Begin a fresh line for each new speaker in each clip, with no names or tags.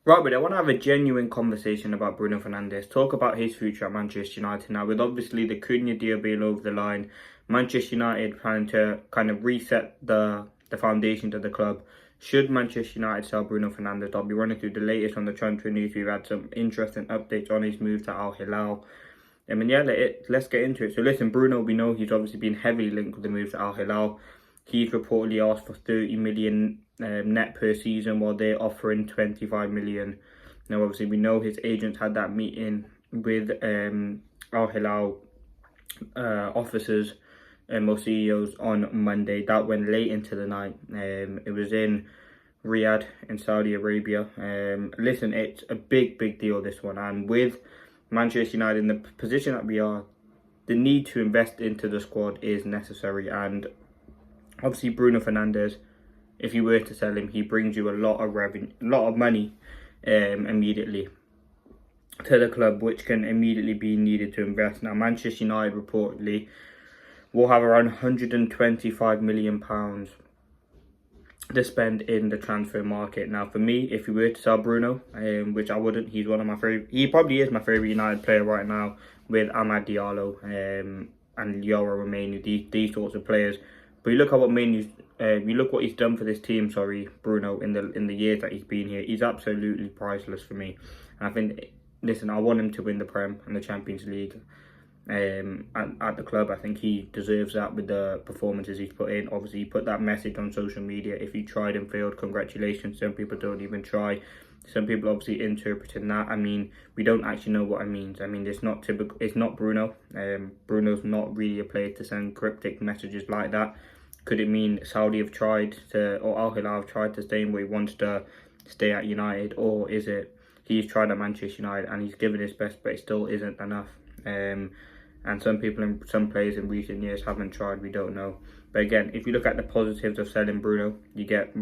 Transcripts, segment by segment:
Right, but I want to have a genuine conversation about Bruno Fernandes. Talk about his future at Manchester United now. With obviously the Cunha deal being over the line, Manchester United planning to kind of reset the foundation of the club. Should Manchester United sell Bruno Fernandes? I'll be running through the latest on the transfer news. We've had some interesting updates on his move to Al Hilal. I mean, yeah, let's get into it. So listen, Bruno, we know he's obviously been heavily linked with the move to Al Hilal. He's reportedly asked for 30 million net per season, while they're offering 25 million. Now, obviously, we know his agents had that meeting with Al Hilal officers or CEOs on Monday. That went late into the night. It was in Riyadh in Saudi Arabia. Listen, it's a big deal, this one. And with Manchester United in the position that we are, the need to invest into the squad is necessary. And obviously, Bruno Fernandes, if you were to sell him, he brings you a lot of revenue, a lot of money immediately to the club, which can immediately be needed to invest. Now, Manchester United reportedly will have around £125 million to spend in the transfer market. Now, for me, if you were to sell Bruno, which I wouldn't, he's one of my favorite. He probably is my favorite United player right now, with Amad Diallo and Yoro Romelu, these sorts of players. But you look at what you look what he's done for this team. Sorry, Bruno, in the years that he's been here, he's absolutely priceless for me. And I think, listen, I want him to win the Prem and the Champions League. At the club, I think he deserves that with the performances he's put in. Obviously, he put that message on social media: if you tried and failed, congratulations. Some people don't even try. Some people obviously interpreting that. I mean, we don't actually know what it means. I mean, it's not typical. It's not Bruno. Bruno's not really a player to send cryptic messages like that. Could it mean Saudi have tried to, or Al Hilal have tried to stay in where he wants to stay at United, or is it he's tried at Manchester United and he's given his best, but it still isn't enough? And some people and some players in recent years haven't tried. We don't know. But again, if you look at the positives of selling Bruno, you get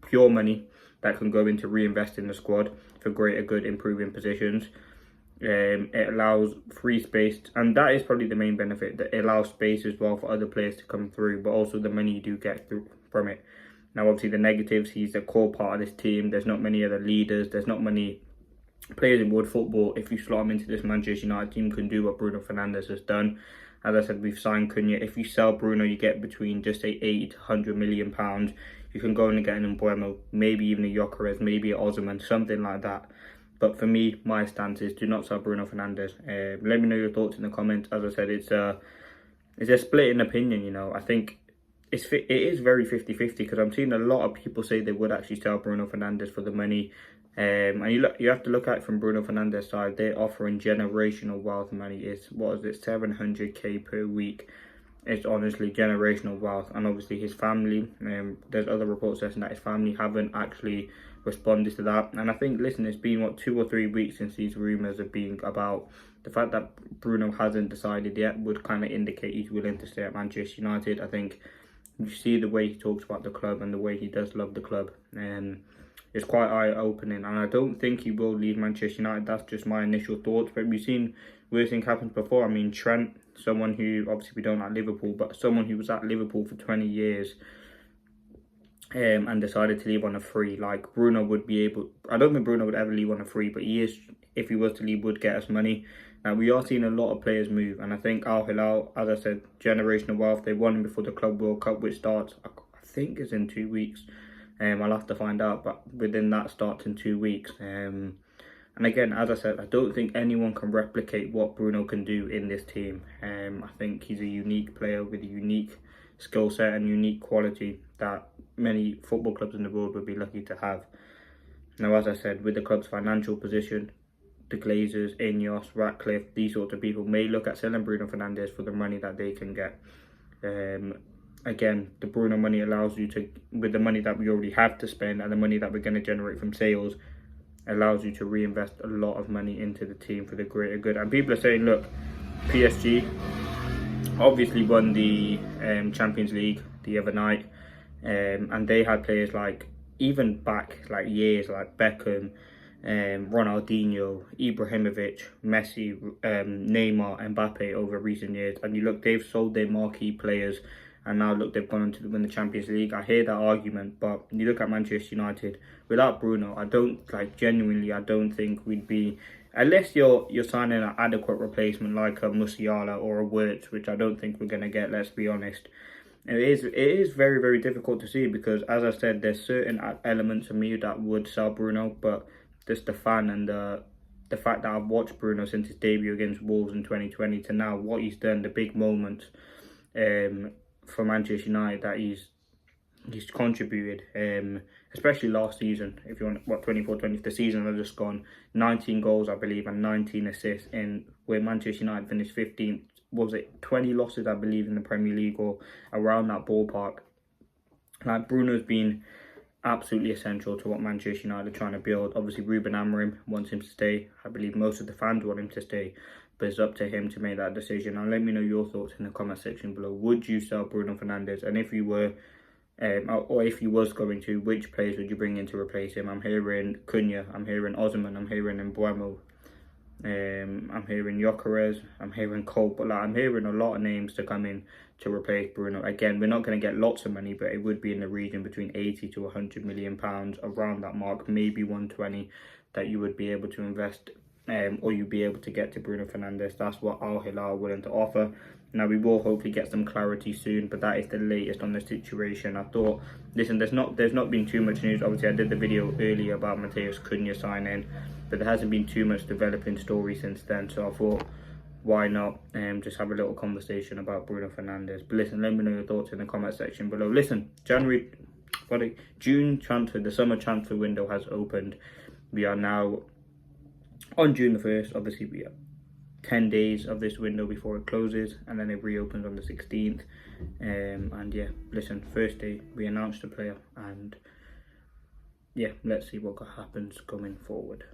pure money that can go into reinvest in the squad for greater good, improving positions. It allows free space, and that is probably the main benefit, that it allows space as well for other players to come through, but also the money you do get through from it. Now, obviously, the negatives: he's a core part of this team. There's not many other leaders. There's not many players in world football, if you slot him into this Manchester United team, can do what Bruno Fernandes has done. As I said, we've signed Cunha. If you sell Bruno, you get between just say 80 to 100 million pounds. You can go in and get an Mbuemo, maybe even a Gyökeres, maybe an Osimhen, something like that. But for me, my stance is do not sell Bruno Fernandes. Let me know your thoughts in the comments. As I said, it's a split in opinion. You know, I think it is very 50-50, because I'm seeing a lot of people say they would actually sell Bruno Fernandes for the money. And you have to look at it from Bruno Fernandes' side. They're offering generational wealth money. It's, what is it, 700k per week. It's honestly generational wealth. And obviously his family, there's other reports saying that his family haven't actually responded to that. And I think, listen, it's been, what, 2 or 3 weeks since these rumours have been about. The fact that Bruno hasn't decided yet would kind of indicate he's willing to stay at Manchester United. I think you see the way he talks about the club and the way he does love the club. It's quite eye-opening, and I don't think he will leave Manchester United. That's just my initial thoughts, but we've seen worse things happen before. I mean, Trent, someone who, obviously we don't like Liverpool, but someone who was at Liverpool for 20 years and decided to leave on a free. Like, Bruno would be able, I don't think Bruno would ever leave on a free, but he is, if he was to leave, would get us money. Now, we are seeing a lot of players move, and I think Al Hilal, as I said, generational wealth. They won before the Club World Cup, which starts, I think, is in 2 weeks. I'll have to find out, but within that starts in 2 weeks. And again, as I said, I don't think anyone can replicate what Bruno can do in this team. I think he's a unique player with a unique skill set and unique quality that many football clubs in the world would be lucky to have. Now, as I said, with the club's financial position, the Glazers, Ineos, Ratcliffe, these sorts of people may look at selling Bruno Fernandes for the money that they can get. Again, the Bruno money allows you to, with the money that we already have to spend and the money that we're going to generate from sales, allows you to reinvest a lot of money into the team for the greater good. And people are saying, look, PSG obviously won the Champions League the other night, and they had players like, even back like years, like Beckham, Ronaldinho, Ibrahimovic, Messi, Neymar, Mbappe over recent years. And you look, they've sold their marquee players and now look, they've gone on to win the Champions League. I hear that argument, but you look at Manchester United without Bruno. I don't genuinely. I don't think we'd be, unless you're signing an adequate replacement like a Musiala or a Wirtz, which I don't think we're gonna get. Let's be honest. It is very, very difficult to see because, as I said, there's certain elements of me that would sell Bruno, but just the fan and the fact that I've watched Bruno since his debut against Wolves in 2020 to now, what he's done, the big moments for Manchester United that he's contributed, especially last season. If you want, 24-20, the season has just gone, 19 goals, I believe, and 19 assists in where Manchester United finished 15th. Was it 20 losses, I believe, in the Premier League or around that ballpark. Like, Bruno's been absolutely essential to what Manchester United are trying to build. Obviously, Ruben Amorim wants him to stay. I believe most of the fans want him to stay, but it's up to him to make that decision. And let me know your thoughts in the comment section below. Would you sell Bruno Fernandes? And if you were, or if you was going to, which players would you bring in to replace him? I'm hearing Cunha, I'm hearing Osman, I'm hearing Mbeumo, I'm hearing Gyökeres, I'm hearing Cole, but I'm hearing a lot of names to come in to replace Bruno. Again, we're not going to get lots of money, but it would be in the region between 80 to 100 million pounds, around that mark, maybe 120, that you would be able to invest, or you'd be able to get to Bruno Fernandes. That's what Al Hilal are willing to offer. Now, we will hopefully get some clarity soon, but that is the latest on the situation. I thought, listen, there's not been too much news. Obviously, I did the video earlier about Matheus Cunha signing, but there hasn't been too much developing story since then. So I thought, why not just have a little conversation about Bruno Fernandes. But listen, let me know your thoughts in the comment section below. Listen, June transfer, the summer transfer window has opened. We are now on June the 1st. Obviously, we have 10 days of this window before it closes, and then it reopens on the 16th. And yeah, listen, first day we announced the player, and yeah, let's see what happens going forward.